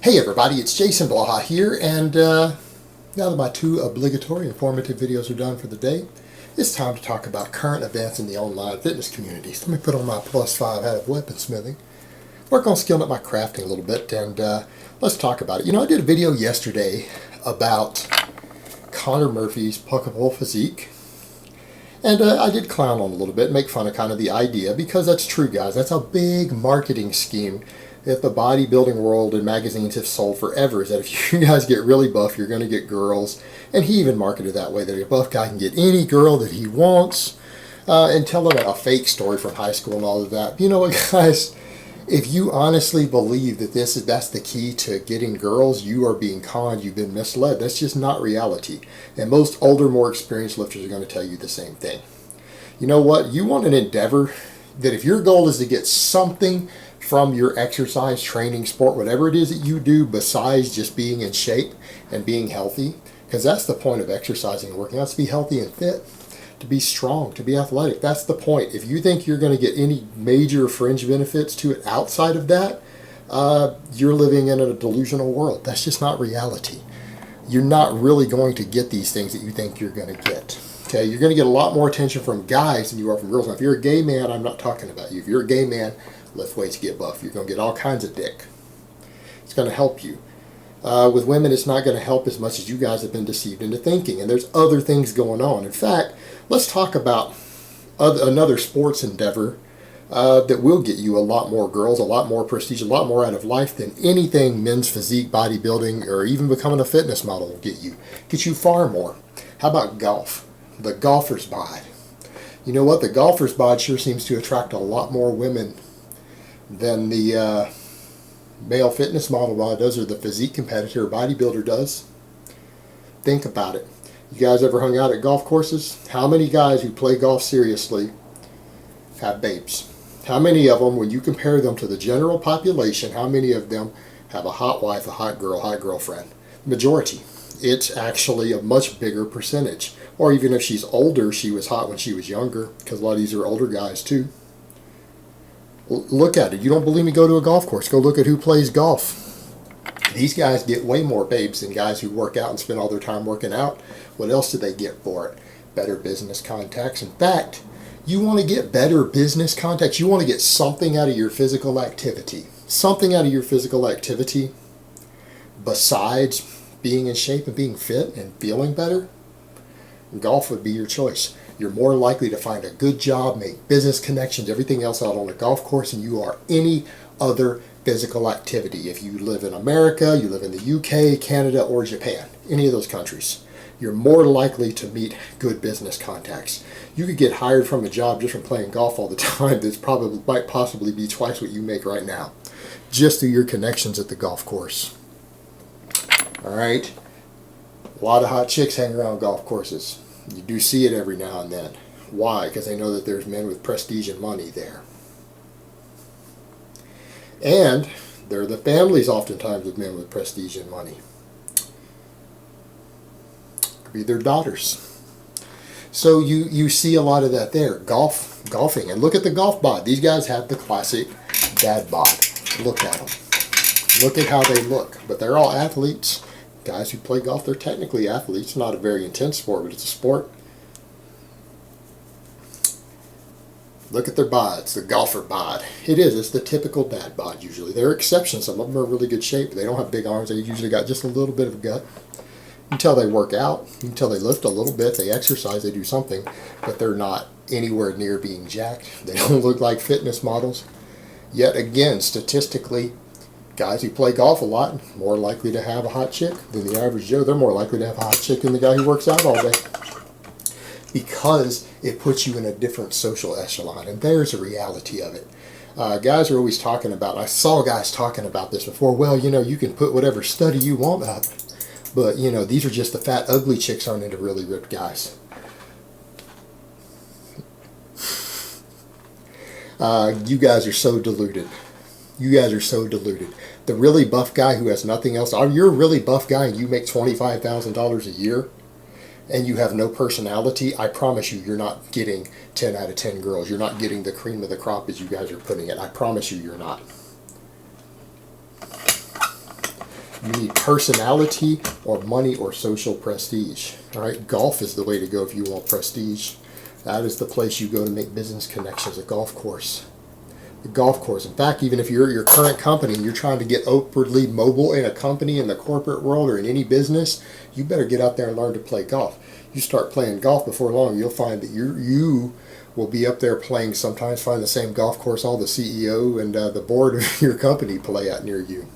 Hey everybody, it's Jason Blaha here, and now that my two obligatory informative videos are done for the day, it's time to talk about current events in the online fitness community. So let me put on my +5 hat of weaponsmithing, work on skilling up my crafting a little bit, and let's talk about it. You know, I did a video yesterday about Connor Murphy's Phuckable Physique, and I did clown on a little bit, make fun of kind of the idea, because that's true, guys. That's a big marketing scheme that the bodybuilding world and magazines have sold forever, is that if you guys get really buff, you're going to get girls. And he even marketed that way, that a buff guy can get any girl that he wants, and tell them a fake story from high school and all of that. You know what, guys? If you honestly believe that that's the key to getting girls, you are being conned, you've been misled. That's just not reality. And most older, more experienced lifters are going to tell you the same thing. You know what? You want an endeavor that if your goal is to get something from your exercise, training, sport, whatever it is that you do besides just being in shape and being healthy, because that's the point of exercising and working out, to be healthy and fit, to be strong, to be athletic. That's the point. If you think you're going to get any major fringe benefits to it outside of that, you're living in a delusional world. That's just not reality. You're not really going to get these things that you think you're going to get. Okay, you're going to get a lot more attention from guys than you are from girls. Now, if you're a gay man, I'm not talking about you. If you're a gay man, lift weights, get buff. You're going to get all kinds of dick. It's going to help you. With women, it's not going to help as much as you guys have been deceived into thinking. And there's other things going on. In fact, let's talk about another sports endeavor that will get you a lot more girls, a lot more prestige, a lot more out of life than anything men's physique, bodybuilding, or even becoming a fitness model will get you. Get you far more. How about golf? The golfer's bod. You know what? The golfer's bod sure seems to attract a lot more women than the male fitness model bod does, or the physique competitor or bodybuilder does. Think about it. You guys ever hung out at golf courses? How many guys who play golf seriously have babes? How many of them, when you compare them to the general population, how many of them have a hot wife, a hot girl, hot girlfriend? Majority. It's actually a much bigger percentage. Or even if she's older, she was hot when she was younger, because a lot of these are older guys too. Look at it. You don't believe me? Go to a golf course. Go look at who plays golf. These guys get way more babes than guys who work out and spend all their time working out. What else do they get for it? Better business contacts. In fact, you want to get better business contacts. You want to get something out of your physical activity. Something out of your physical activity besides being in shape and being fit and feeling better. Golf would be your choice. You're more likely to find a good job, make business connections, everything else out on a golf course than you are any other physical activity. If you live in America, you live in the UK, Canada, or Japan, any of those countries, you're more likely to meet good business contacts. You could get hired from a job just from playing golf all the time that's probably might possibly be twice what you make right now, just through your connections at the golf course. All right? A lot of hot chicks hang around golf courses. You do see it every now and then. Why? Because they know that there's men with prestige and money there. And they're the families oftentimes of men with prestige and money. Could be their daughters. So you see a lot of that there. Golfing. And look at the golf bod. These guys have the classic dad bod. Look at them. Look at how they look. But they're all athletes. Guys who play golf, they're technically athletes. Not a very intense sport, but it's a sport. Look at their bods, the golfer bod. It is. It's the typical dad bod usually. There are exceptions. Some of them are in really good shape. They don't have big arms. They usually got just a little bit of gut. You can tell they work out. You can tell they lift a little bit. They exercise. They do something. But they're not anywhere near being jacked. They don't look like fitness models. Yet again, statistically, guys who play golf a lot more likely to have a hot chick than the average Joe. They're more likely to have a hot chick than the guy who works out all day, because it puts you in a different social echelon. And there's a reality of it. Guys are always talking about, I saw guys talking about this before, well, you know, you can put whatever study you want up, but, you know, these are just the fat, ugly chicks aren't into really ripped guys. You guys are so deluded. You guys are so deluded. The really buff guy who has nothing else, you're a really buff guy and you make $25,000 a year and you have no personality, I promise you, you're not getting 10 out of 10 girls. You're not getting the cream of the crop as you guys are putting it. I promise you, you're not. You need personality or money or social prestige. All right, golf is the way to go if you want prestige. That is the place you go to make business connections, a golf course. The golf course. In fact, even if you're at your current company and you're trying to get upwardly mobile in a company, in the corporate world, or in any business, you better get out there and learn to play golf. You start playing golf, before long you'll find that you will be up there playing, sometimes find the same golf course all the CEO and the board of your company play at near you.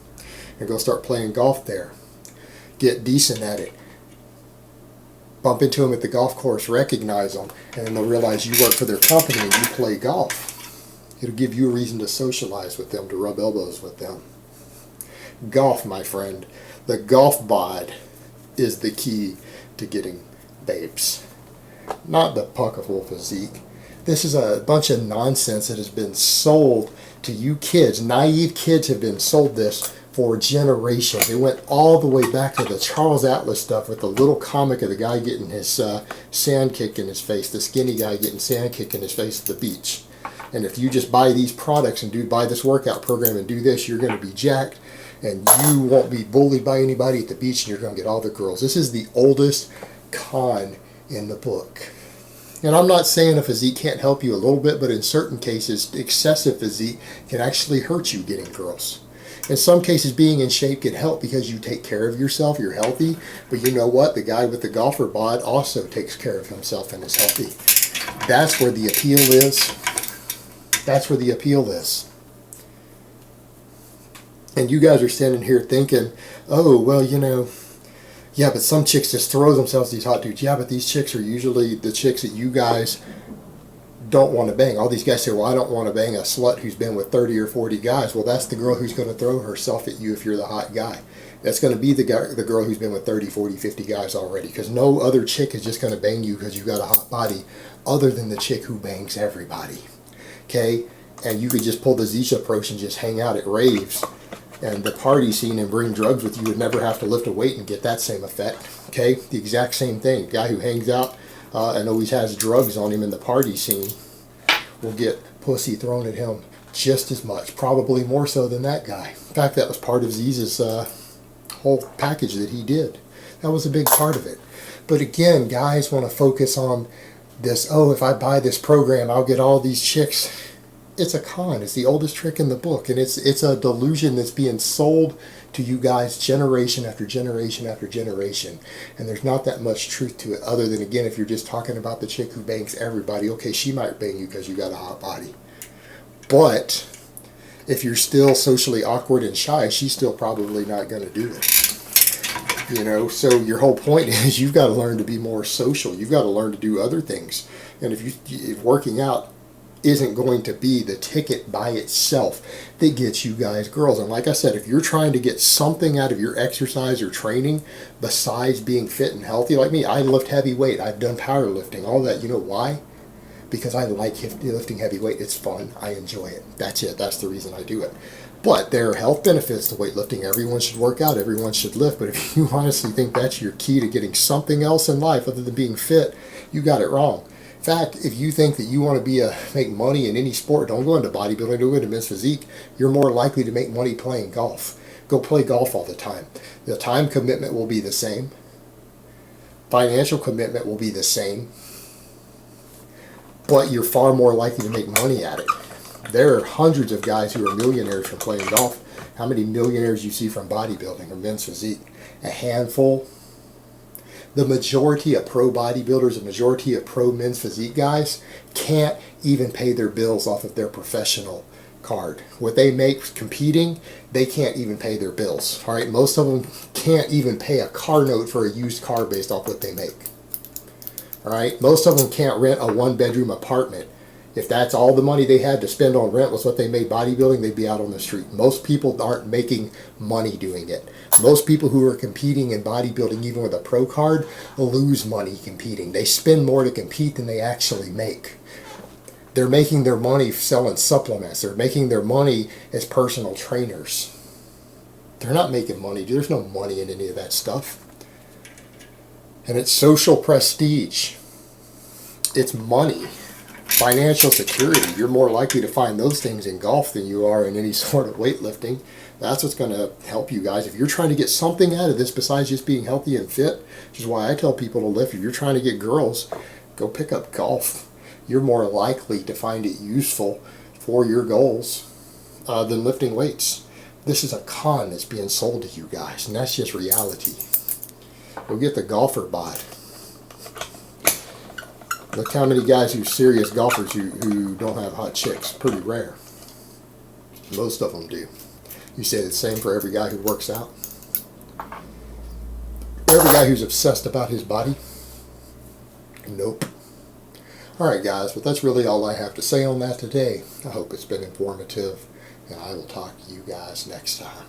And go start playing golf there. Get decent at it. Bump into them at the golf course, recognize them, and then they'll realize you work for their company and you play golf. It'll give you a reason to socialize with them, to rub elbows with them. Golf, my friend, the golf bod is the key to getting babes. Not the Phuckable physique. This is a bunch of nonsense that has been sold to you kids. Naive kids have been sold this for generations. It went all the way back to the Charles Atlas stuff with the little comic of the guy getting his sand kicked in his face, the skinny guy getting sand kicked in his face at the beach. And if you just buy these products and buy this workout program and do this, you're going to be jacked and you won't be bullied by anybody at the beach and you're going to get all the girls. This is the oldest con in the book. And I'm not saying a physique can't help you a little bit, but in certain cases, excessive physique can actually hurt you getting girls. In some cases, being in shape can help because you take care of yourself, you're healthy. But you know what? The guy with the golfer bod also takes care of himself and is healthy. That's where the appeal is. That's where the appeal is. And you guys are standing here thinking, oh, well, you know, yeah, but some chicks just throw themselves these hot dudes. Yeah, but these chicks are usually the chicks that you guys don't want to bang. All these guys say, well, I don't want to bang a slut who's been with 30 or 40 guys. Well, that's the girl who's going to throw herself at you if you're the hot guy. That's going to be the girl who's been with 30, 40, 50 guys already, because no other chick is just going to bang you because you've got a hot body other than the chick who bangs everybody. Okay? And you could just pull the Zisha approach and just hang out at raves and the party scene and bring drugs with you and never have to lift a weight and get that same effect. Okay? The exact same thing. Guy who hangs out and always has drugs on him in the party scene will get pussy thrown at him just as much, probably more so than that guy. In fact, that was part of Z's whole package that he did. That was a big part of it. But again, guys want to focus on this, oh, if I buy this program, I'll get all these chicks. It's a con. It's the oldest trick in the book, and it's a delusion that's being sold to you guys generation after generation after generation. And there's not that much truth to it, other than, again, if you're just talking about the chick who bangs everybody, okay, she might bang you because you got a hot body. But if you're still socially awkward and shy, she's still probably not going to do it. You know, so your whole point is you've got to learn to be more social. You've got to learn to do other things. And if working out isn't going to be the ticket by itself that gets you guys girls. And like I said, if you're trying to get something out of your exercise or training besides being fit and healthy, like me, I lift heavy weight. I've done powerlifting, all that. You know why? Because I like lifting heavy weight. It's fun. I enjoy it. That's it. That's the reason I do it. But there are health benefits to weightlifting. Everyone should work out. Everyone should lift. But if you honestly think that's your key to getting something else in life other than being fit, you got it wrong. In fact, if you think that you want to make money in any sport, don't go into bodybuilding, don't go into men's physique. You're more likely to make money playing golf. Go play golf all the time. The time commitment will be the same. Financial commitment will be the same. But you're far more likely to make money at it. There are hundreds of guys who are millionaires from playing golf. How many millionaires you see from bodybuilding or men's physique? A handful. The majority of pro bodybuilders, the majority of pro men's physique guys can't even pay their bills off of their professional card. What they make competing, they can't even pay their bills. All right, most of them can't even pay a car note for a used car based off what they make. All right, most of them can't rent a one-bedroom apartment. If that's all the money they had to spend on rent was what they made bodybuilding, they'd be out on the street. Most people aren't making money doing it. Most people who are competing in bodybuilding, even with a pro card, lose money competing. They spend more to compete than they actually make. They're making their money selling supplements. They're making their money as personal trainers. They're not making money. There's no money in any of that stuff. And it's social prestige. It's money. Financial security. You're more likely to find those things in golf than you are in any sort of weightlifting. That's what's going to help you guys. If you're trying to get something out of this besides just being healthy and fit, which is why I tell people to lift. If you're trying to get girls, go pick up golf. You're more likely to find it useful for your goals than lifting weights. This is a con that's being sold to you guys, and that's just reality. Go get the golfer bod. Look how many guys who are serious golfers who don't have hot chicks. Pretty rare. Most of them do. You say the same for every guy who works out? For every guy who's obsessed about his body? Nope. Alright guys, but that's really all I have to say on that today. I hope it's been informative, and I will talk to you guys next time.